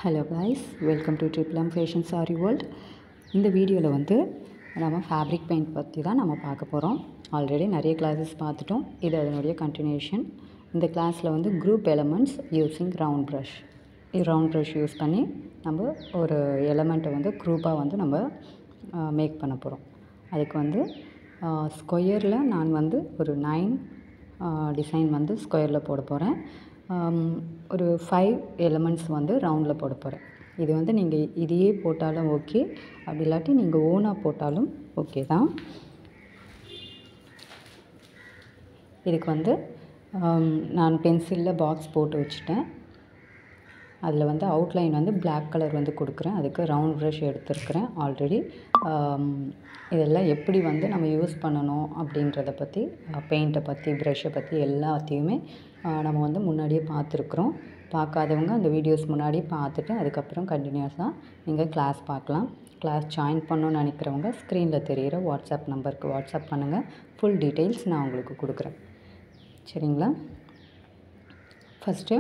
Hello guys, welcome to Triplum fashion sari world. இந்த வீடியோவில் வந்து நம்ம ஃபேப்ரிக் பெயிண்ட் பற்றி தான் நம்ம பார்க்க போகிறோம். ஆல்ரெடி நிறைய கிளாஸஸ் பார்த்துட்டோம். இது அதனுடைய கண்டினியூஷன். இந்த கிளாஸில் வந்து group elements using round brush use பண்ணி நம்ம ஒரு எலமெண்ட்டை வந்து குரூப்பாக வந்து நம்ம மேக் பண்ண போகிறோம். அதுக்கு வந்து ஸ்கொயரில் நான் வந்து ஒரு 9 டிசைன் வந்து ஸ்கொயரில் போட போகிறேன். ஒரு 5 எலமெண்ட்ஸ் வந்து ரவுண்டில் போட போகிறேன். இது வந்து நீங்கள் இதையே போட்டாலும் ஓகே, அப்படி இல்லாட்டி நீங்கள் ஓனாக போட்டாலும் ஓகே தான். இதுக்கு வந்து நான் பென்சிலில் பாக்ஸ் போட்டு வச்சுட்டேன். அதில் வந்து அவுட்லைன் வந்து பிளாக் கலர் வந்து கொடுக்குறேன். அதுக்கு ரவுண்ட் ப்ரஷ் எடுத்துருக்கிறேன் ஆல்ரெடி. இதெல்லாம் எப்படி வந்து நம்ம யூஸ் பண்ணணும் அப்படின்றத பற்றி, பெயிண்ட்டை பற்றி, ப்ரஷ்ஷை பற்றி எல்லாத்தையுமே நம்ம வந்து முன்னாடியே பார்த்துருக்குறோம். பார்க்காதவங்க அந்த வீடியோஸ் முன்னாடி பார்த்துட்டு அதுக்கப்புறம் கண்டினியூஸாக நீங்கள் கிளாஸ் பார்க்கலாம். கிளாஸ் ஜாயின் பண்ணணுன்னு நினைக்கிறவங்க ஸ்க்ரீனில் தெரிகிற வாட்ஸ்அப் நம்பருக்கு வாட்ஸ்அப் பண்ணுங்கள். ஃபுல் டீட்டெயில்ஸ் நான் உங்களுக்கு கொடுக்குறேன். சரிங்களா? ஃபஸ்ட்டு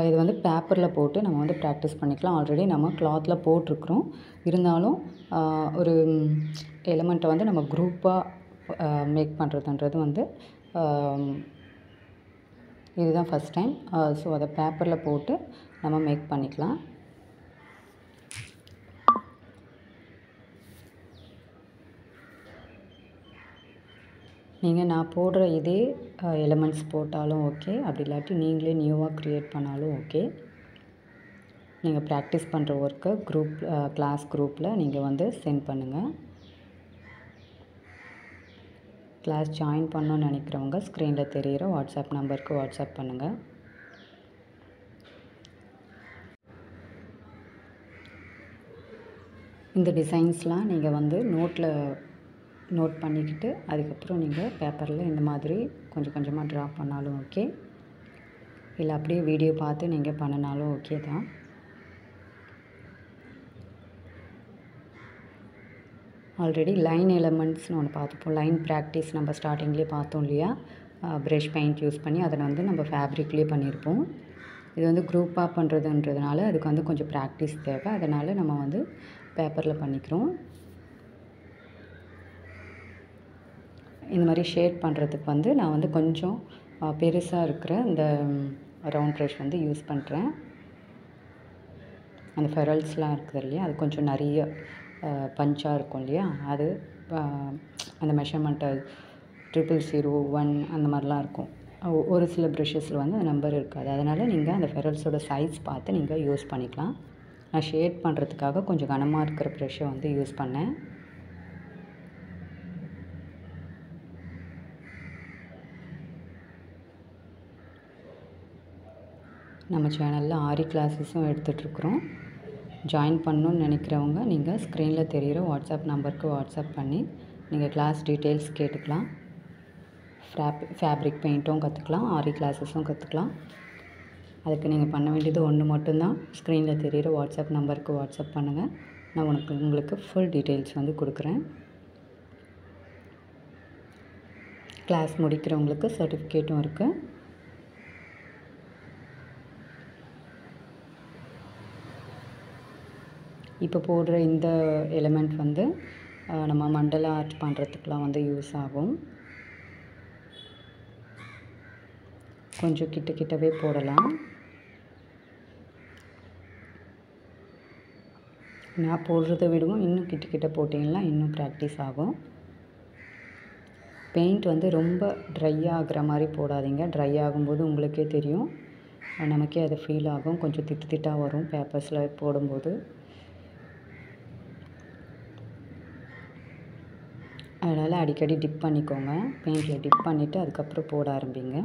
இது வந்து பேப்பரில் போட்டு நம்ம வந்து ப்ராக்டிஸ் பண்ணிக்கலாம். ஆல்ரெடி நம்ம கிளாத்தில் போட்டிருக்குறோம். இருந்தாலும் ஒரு எலமெண்ட்டை வந்து நம்ம குரூப்பாக மேக் பண்ணுறதுன்றது வந்து இதுதான் ஃபஸ்ட் டைம். ஸோ அதை பேப்பரில் போட்டு நம்ம மேக் பண்ணிக்கலாம். நீங்கள் நான் போடுற இதே எலமெண்ட்ஸ் போட்டாலும் ஓகே, அப்படி இல்லாட்டி நீங்களே நியூவாக க்ரியேட் பண்ணாலும் ஓகே. நீங்கள் ப்ராக்டிஸ் பண்ணுற ஒர்க்கை கிளாஸ் குரூப்பில் நீங்கள் வந்து சென்ட் பண்ணுங்கள். கிளாஸ் ஜாயின் பண்ணணுன்னு நினைக்கிறவங்க ஸ்க்ரீனில் தெரிகிற வாட்ஸ்அப் நம்பருக்கு வாட்ஸ்அப் பண்ணுங்கள். இந்த டிசைன்ஸ்லாம் நீங்கள் வந்து நோட் பண்ணிக்கிட்டு அதுக்கப்புறம் நீங்கள் பேப்பரில் இந்த மாதிரி கொஞ்சம் கொஞ்சமாக ட்ரா பண்ணாலும் ஓகே, இல்லை அப்படியே வீடியோ பார்த்து நீங்கள் பண்ணினாலும் ஓகே தான். ஆல்ரெடி லைன் எலமெண்ட்ஸ்னு ஒன்று பார்த்துப்போம். லைன் ப்ராக்டிஸ் நம்ம ஸ்டார்டிங்லேயே பார்த்தோம் இல்லையா? ப்ரஷ் பெயிண்ட் யூஸ் பண்ணி அதை வந்து நம்ம ஃபேப்ரிக்லேயே பண்ணியிருப்போம். இது வந்து குரூப்பாக பண்ணுறதுன்றதுனால அதுக்கு வந்து கொஞ்சம் ப்ராக்டிஸ் தேவை. அதனால் நம்ம வந்து பேப்பரில் பண்ணிக்கிறோம். இந்த மாதிரி ஷேட் பண்ணுறதுக்கு வந்து நான் வந்து கொஞ்சம் பெருசாக இருக்கிற இந்த ரவுண்ட் ப்ரஷ் வந்து யூஸ் பண்ணுறேன். அந்த ஃபெரல்ஸ்லாம் இருக்குது இல்லையா, அது கொஞ்சம் நிறைய பஞ்சாக இருக்கும் இல்லையா, அது அந்த மெஷர்மெண்ட்டு 00001 அந்த மாதிரிலாம் இருக்கும். ஒரு சில ப்ரஷஸில் வந்து அந்த நம்பர் இருக்காது. அதனால் நீங்கள் அந்த ஃபெரல்ஸோட சைஸ் பார்த்து நீங்கள் யூஸ் பண்ணிக்கலாம். நான் ஷேட் பண்ணுறதுக்காக கொஞ்சம் கனமாக இருக்கிற ப்ரஷ்ஷை வந்து யூஸ் பண்ணேன். நம்ம சேனலில் ஆரி கிளாஸஸும் எடுத்துகிட்ருக்குறோம். ஜாயின் பண்ணணுன்னு நினைக்கிறவங்க நீங்கள் ஸ்க்ரீனில் தெரிகிற வாட்ஸ்அப் நம்பருக்கு வாட்ஸ்அப் பண்ணி நீங்கள் கிளாஸ் டீட்டெயில்ஸ் கேட்டுக்கலாம். ஃபேப்ரிக் பெயிண்ட்டும் கற்றுக்கலாம், ஆரி கிளாஸஸும் கற்றுக்கலாம். அதுக்கு நீங்கள் பண்ண வேண்டியது ஒன்று மட்டும்தான். ஸ்க்ரீனில் தெரிகிற வாட்ஸ்அப் நம்பருக்கு வாட்ஸ்அப் பண்ணுங்கள். நான் உங்களுக்கு ஃபுல் டீட்டெயில்ஸ் வந்து கொடுக்குறேன். கிளாஸ் முடிக்கிறவங்களுக்கு சர்டிஃபிகேட்டும் இருக்குது. இப்போ போடுற இந்த எலிமெண்ட் வந்து நம்ம மண்டலா ஆர்ட் பண்ணுறதுக்கெலாம் வந்து யூஸ் ஆகும். கொஞ்சம் கிட்டவே போடலாம். நான் போடுறத விடவும் இன்னும் கிட்ட போட்டிங்கன்னா இன்னும் ப்ராக்டிஸ் ஆகும். பெயிண்ட் வந்து ரொம்ப ட்ரை ஆகிற மாதிரி போடாதீங்க. ட்ரை ஆகும்போது உங்களுக்கே தெரியும், நமக்கே அது ஃபீல் ஆகும். கொஞ்சம் திட்டாக வரும் பேப்பர்ஸில் போடும்போது. அதனால் அடிக்கடி டிப் பண்ணிக்கோங்க. பெயிண்டில் டிப் பண்ணிவிட்டு அதுக்கப்புறம் போட ஆரம்பிங்க.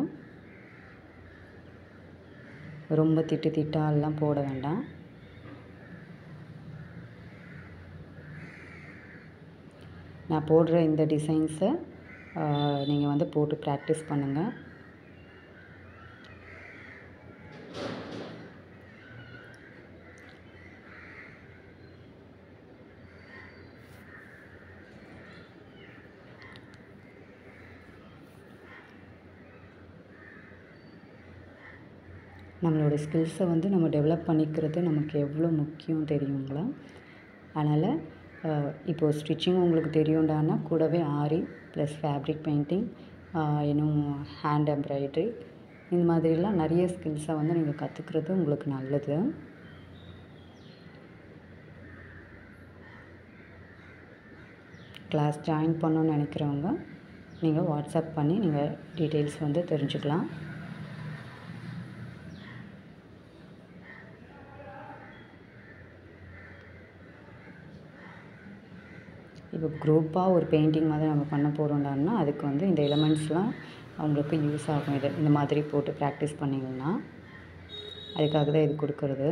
ரொம்ப திட்டாலாம் போட வேண்டாம். நான் போடுற இந்த டிசைன்ஸை நீங்கள் வந்து போட்டு ப்ராக்டிஸ் பண்ணுங்கள். நம்மளோட ஸ்கில்ஸை வந்து நம்ம டெவலப் பண்ணிக்கிறது நமக்கு எவ்வளோ முக்கியம் தெரியுங்களா? அதனால் இப்போது ஸ்டிச்சிங் உங்களுக்கு தெரியும்டான்னா கூடவே ஆரி ப்ளஸ் ஃபேப்ரிக் பெயிண்டிங், இன்னும் ஹேண்ட் எம்ப்ராய்டரி, இந்த மாதிரிலாம் நிறைய ஸ்கில்ஸை வந்து நீங்கள் கற்றுக்கிறது உங்களுக்கு நல்லது. கிளாஸ் ஜாயின் பண்ணணும்னு நினைக்கிறவங்க நீங்கள் வாட்ஸ்அப் பண்ணி நீங்கள் டீட்டெயில்ஸ் வந்து தெரிஞ்சுக்கலாம். இப்போ குரூப்பாக ஒரு பெயிண்டிங் மாதிரி நம்ம பண்ண போகிறோம்டான்னா அதுக்கு வந்து இந்த எலிமெண்ட்ஸ்லாம் அவங்களுக்கு யூஸ் ஆகும். இது இந்த மாதிரி போட்டு ப்ராக்டிஸ் பண்ணிங்கன்னா அதுக்காக தான் இது கொடுக்குறது.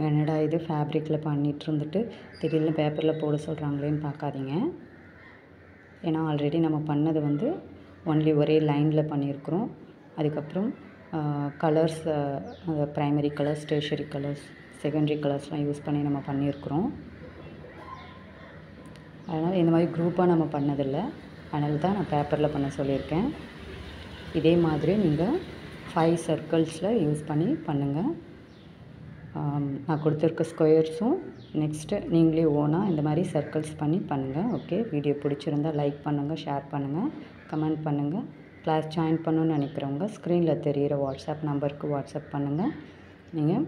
என்னடா இது ஃபேப்ரிக்கில் பண்ணிகிட்டு இருந்துட்டு திடீர்னு பேப்பரில் போட சொல்கிறாங்களேன்னு பார்க்காதீங்க. ஏன்னா ஆல்ரெடி நம்ம பண்ணது வந்து ஒன்லி ஒரே லைனில் பண்ணியிருக்கிறோம். அதுக்கப்புறம் colours, primary colours, tertiary colours, secondary கலர்ஸ்லாம் யூஸ் பண்ணி நம்ம பண்ணியிருக்கிறோம். அதனால் இந்த மாதிரி குரூப்பாக நம்ம பண்ணதில்லை. அதனால தான் நான் பேப்பரில் பண்ண சொல்லியிருக்கேன். இதே மாதிரி நீங்கள் 5 சர்க்கிள்ஸில் யூஸ் பண்ணி பண்ணுங்கள். நான் கொடுத்துருக்க ஸ்கொயர்ஸும் நெக்ஸ்ட்டு நீங்களே ஓனாக இந்த மாதிரி சர்க்கிள்ஸ் பண்ணி பண்ணுங்கள். ஓகே, வீடியோ பிடிச்சிருந்தால் லைக் பண்ணுங்கள், ஷேர் பண்ணுங்கள், கமெண்ட் பண்ணுங்கள். கிளாஸ் ஜாயின் பண்ணணுன்னு நினைக்கிறவங்க ஸ்க்ரீனில் தெரிகிற வாட்ஸ்அப் நம்பருக்கு வாட்ஸ்அப் பண்ணுங்கள். நீங்கள்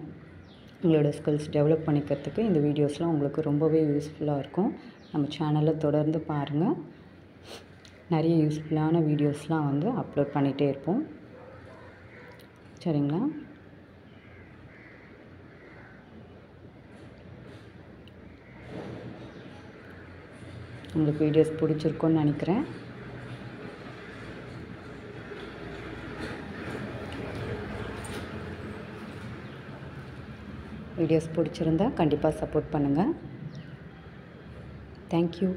உங்களோட ஸ்கில்ஸ் டெவலப் பண்ணிக்கிறதுக்கு இந்த வீடியோஸ்லாம் உங்களுக்கு ரொம்பவே யூஸ்ஃபுல்லாக இருக்கும். நம்ம சேனலை தொடர்ந்து பாருங்கள். நிறைய யூஸ்ஃபுல்லான வீடியோஸ்லாம் வந்து அப்லோட் பண்ணிகிட்டே இருப்போம். சரிங்களா? உங்களுக்கு வீடியோஸ் பிடிச்சிருக்குன்னு நினைக்கிறேன். வீடியோஸ் பிடிச்சிருந்தா கண்டிப்பாக சப்போர்ட் பண்ணுங்கள். தேங்க்யூ.